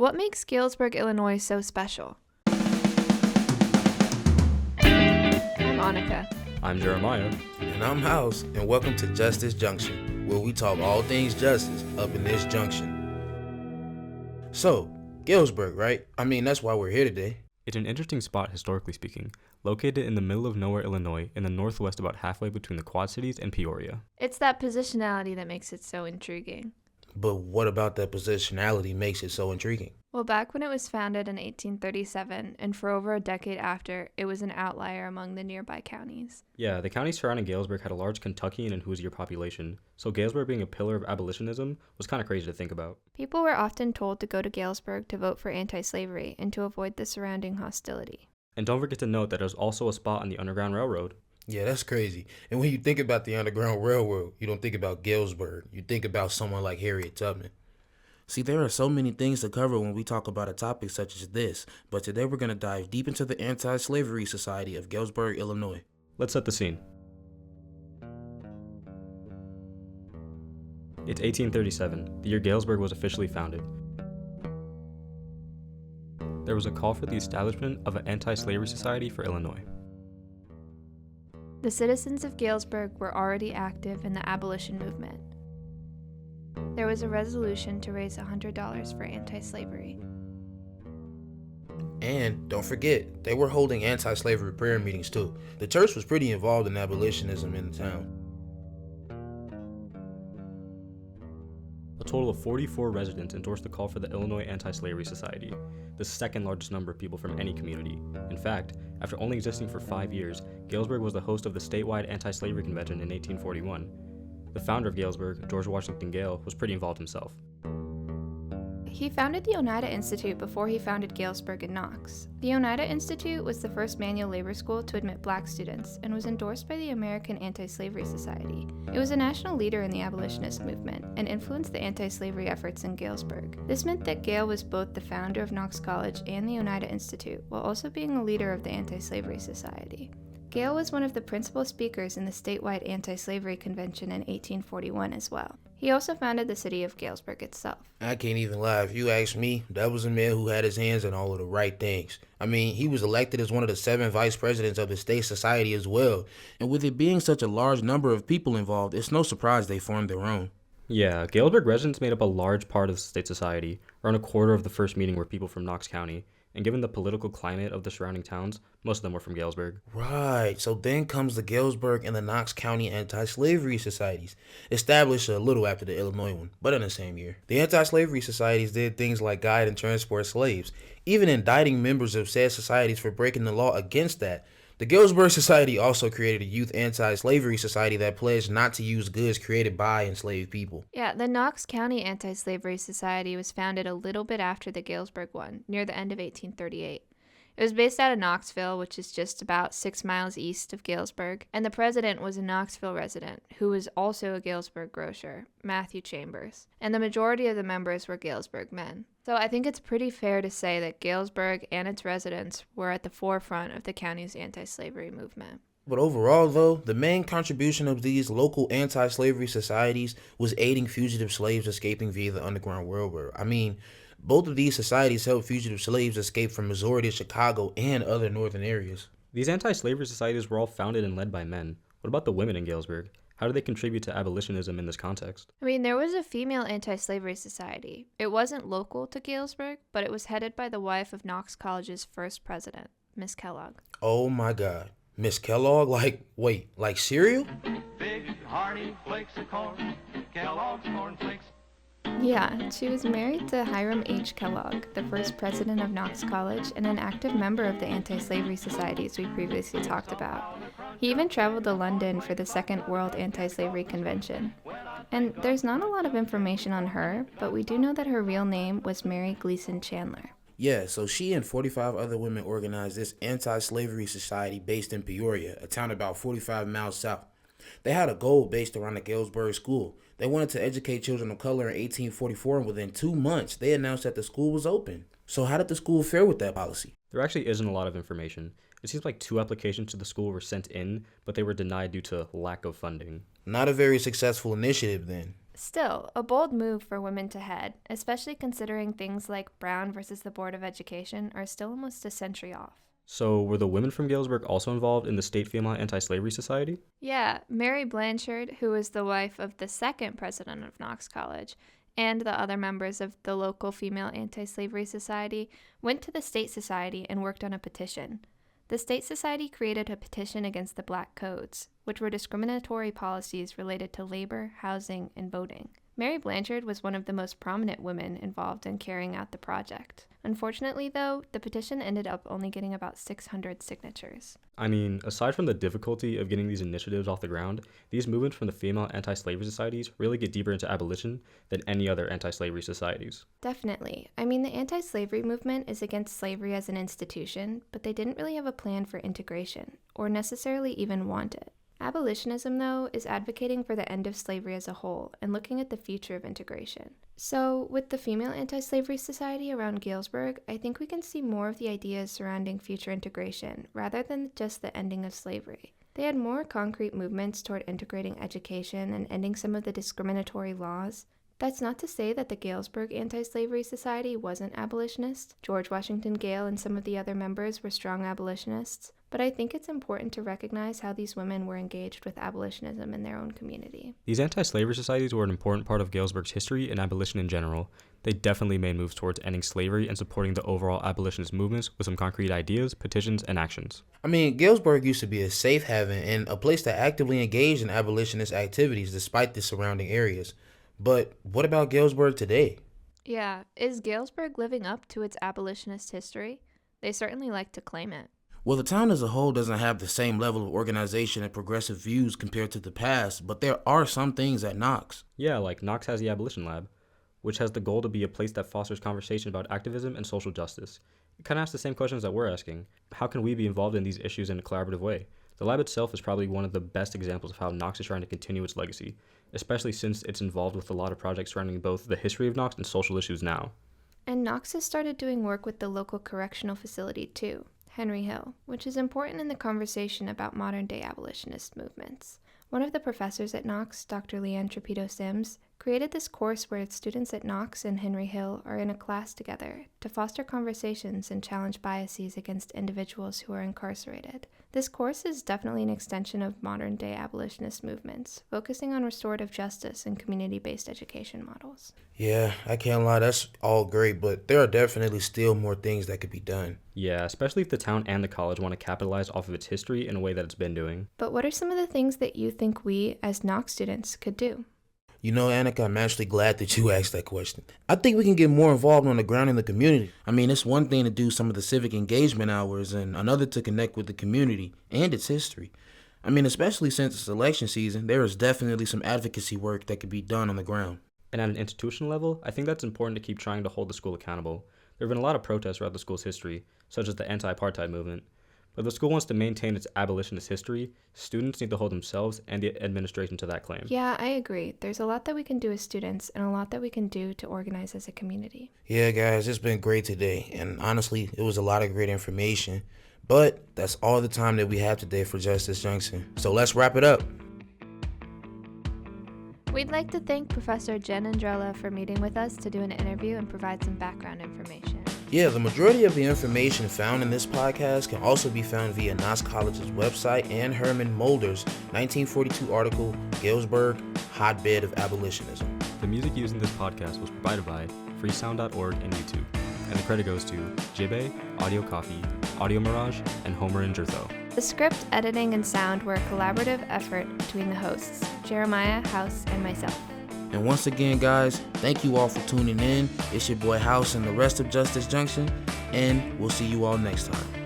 What makes Galesburg, Illinois so special? I'm Annika. I'm Jeremiah. And I'm House, and welcome to Justice Junction, where we talk all things justice up in this junction. So, Galesburg, right? I mean, that's why we're here today. It's an interesting spot historically speaking, located in the middle of nowhere, Illinois, in the northwest about halfway between the Quad Cities and Peoria. It's that positionality that makes it so intriguing. But what about that positionality makes it so intriguing? Well, back when it was founded in 1837, and for over a decade after, it was an outlier among the nearby counties. Yeah, the counties surrounding Galesburg had a large Kentuckian and Hoosier population, so Galesburg being a pillar of abolitionism was kind of crazy to think about. People were often told to go to Galesburg to vote for anti-slavery and to avoid the surrounding hostility. And don't forget to note that there's also a spot on the Underground Railroad. Yeah, that's crazy. And when you think about the Underground Railroad, you don't think about Galesburg. You think about someone like Harriet Tubman. See, there are so many things to cover when we talk about a topic such as this, but today we're going to dive deep into the Anti-Slavery Society of Galesburg, Illinois. Let's set the scene. It's 1837, the year Galesburg was officially founded. There was a call for the establishment of an anti-slavery society for Illinois. The citizens of Galesburg were already active in the abolition movement. There was a resolution to raise $100 for anti-slavery. And don't forget, they were holding anti-slavery prayer meetings too. The church was pretty involved in abolitionism in the town. A total of 44 residents endorsed the call for the Illinois Anti-Slavery Society, the second largest number of people from any community. In fact, after only existing for 5 years, Galesburg was the host of the statewide anti-slavery convention in 1841. The founder of Galesburg, George Washington Gale, was pretty involved himself. He founded the Oneida Institute before he founded Galesburg and Knox. The Oneida Institute was the first manual labor school to admit black students and was endorsed by the American Anti-Slavery Society. It was a national leader in the abolitionist movement and influenced the anti-slavery efforts in Galesburg. This meant that Gale was both the founder of Knox College and the Oneida Institute, while also being a leader of the Anti-Slavery Society. Gale was one of the principal speakers in the statewide anti-slavery convention in 1841 as well. He also founded the city of Galesburg itself. I can't even lie. If you ask me, that was a man who had his hands in all of the right things. I mean, he was elected as one of the 7 vice presidents of the state society as well. And with it being such a large number of people involved, it's no surprise they formed their own. Yeah, Galesburg residents made up a large part of the state society. Around a quarter of the first meeting were people from Knox County. And given the political climate of the surrounding towns, most of them were from Galesburg. Right, so then comes the Galesburg and the Knox County Anti-Slavery Societies, established a little after the Illinois one, but in the same year. The Anti-Slavery Societies did things like guide and transport slaves, even indicting members of said societies for breaking the law against that. The Galesburg Society also created a youth anti-slavery society that pledged not to use goods created by enslaved people. Yeah, the Knox County Anti-Slavery Society was founded a little bit after the Galesburg one, near the end of 1838. It was based out of Knoxville, which is just about 6 miles east of Galesburg, and the president was a Knoxville resident, who was also a Galesburg grocer, Matthew Chambers, and the majority of the members were Galesburg men. So I think it's pretty fair to say that Galesburg and its residents were at the forefront of the county's anti-slavery movement. But overall, though, the main contribution of these local anti-slavery societies was aiding fugitive slaves escaping via the Underground Railroad. I mean, both of these societies helped fugitive slaves escape from Missouri to Chicago and other northern areas. These anti-slavery societies were all founded and led by men. What about the women in Galesburg? How do they contribute to abolitionism in this context? I mean, there was a female anti-slavery society. It wasn't local to Galesburg, but it was headed by the wife of Knox College's first president, Miss Kellogg. Oh my God. Miss Kellogg? Like cereal? Big hearty flakes of corn, Kellogg's Corn Flakes. Yeah, she was married to Hiram H. Kellogg, the first president of Knox College and an active member of the anti-slavery societies we previously talked about. He even traveled to London for the Second World Anti-Slavery Convention. And there's not a lot of information on her, but we do know that her real name was Mary Gleason Chandler. Yeah, so she and 45 other women organized this anti-slavery society based in Peoria, a town about 45 miles south. They had a goal based around the Galesburg School. They wanted to educate children of color in 1844, and within 2 months, they announced that the school was open. So how did the school fare with that policy? There actually isn't a lot of information. It seems like 2 applications to the school were sent in, but they were denied due to lack of funding. Not a very successful initiative then. Still, a bold move for women to head, especially considering things like Brown versus the Board of Education are still almost a century off. So, were the women from Galesburg also involved in the state female anti-slavery society? Yeah, Mary Blanchard, who was the wife of the second president of Knox College, and the other members of the local female anti-slavery society, went to the state society and worked on a petition. The state society created a petition against the Black Codes, which were discriminatory policies related to labor, housing, and voting. Mary Blanchard was one of the most prominent women involved in carrying out the project. Unfortunately, though, the petition ended up only getting about 600 signatures. I mean, aside from the difficulty of getting these initiatives off the ground, these movements from the female anti-slavery societies really get deeper into abolition than any other anti-slavery societies. Definitely. I mean, the anti-slavery movement is against slavery as an institution, but they didn't really have a plan for integration, or necessarily even want it. Abolitionism, though, is advocating for the end of slavery as a whole and looking at the future of integration. So, with the Female Anti-Slavery Society around Galesburg, I think we can see more of the ideas surrounding future integration rather than just the ending of slavery. They had more concrete movements toward integrating education and ending some of the discriminatory laws. That's not to say that the Galesburg Anti-Slavery Society wasn't abolitionist. George Washington Gale and some of the other members were strong abolitionists. But I think it's important to recognize how these women were engaged with abolitionism in their own community. These anti-slavery societies were an important part of Galesburg's history and abolition in general. They definitely made moves towards ending slavery and supporting the overall abolitionist movements with some concrete ideas, petitions, and actions. I mean, Galesburg used to be a safe haven and a place that actively engaged in abolitionist activities despite the surrounding areas. But what about Galesburg today? Yeah, is Galesburg living up to its abolitionist history? They certainly like to claim it. Well, the town as a whole doesn't have the same level of organization and progressive views compared to the past, but there are some things at Knox. Yeah, like Knox has the Abolition Lab, which has the goal to be a place that fosters conversation about activism and social justice. It kind of asks the same questions that we're asking. How can we be involved in these issues in a collaborative way? The lab itself is probably one of the best examples of how Knox is trying to continue its legacy, especially since it's involved with a lot of projects surrounding both the history of Knox and social issues now. And Knox has started doing work with the local correctional facility too, Henry Hill, which is important in the conversation about modern-day abolitionist movements. One of the professors at Knox, Dr. Leanne Trapito-Sims, created this course where students at Knox and Henry Hill are in a class together to foster conversations and challenge biases against individuals who are incarcerated. This course is definitely an extension of modern-day abolitionist movements, focusing on restorative justice and community-based education models. Yeah, I can't lie, that's all great, but there are definitely still more things that could be done. Yeah, especially if the town and the college want to capitalize off of its history in a way that it's been doing. But what are some of the things that you think we, as Knox students, could do? You know, Annika, I'm actually glad that you asked that question. I think we can get more involved on the ground in the community. I mean, it's one thing to do some of the civic engagement hours and another to connect with the community and its history. I mean, especially since it's election season, there is definitely some advocacy work that could be done on the ground. And at an institutional level, I think that's important to keep trying to hold the school accountable. There have been a lot of protests throughout the school's history, such as the anti-apartheid movement. But if the school wants to maintain its abolitionist history, students need to hold themselves and the administration to that claim. Yeah, I agree. There's a lot that we can do as students and a lot that we can do to organize as a community. Yeah, guys, it's been great today. And honestly, it was a lot of great information. But that's all the time that we have today for Justice Junction. So let's wrap it up. We'd like to thank Professor Jen Andrella for meeting with us to do an interview and provide some background information. Yeah, the majority of the information found in this podcast can also be found via Knox College's website and Herman Mulder's 1942 article, Galesburg, Hotbed of Abolitionism. The music used in this podcast was provided by freesound.org and YouTube, and the credit goes to Jibe, Audio Coffee, Audio Mirage, and Homer and Jertho. The script, editing, and sound were a collaborative effort between the hosts, Jeremiah, House, and myself. And once again, guys, thank you all for tuning in. It's your boy House and the rest of Justice Junction, and we'll see you all next time.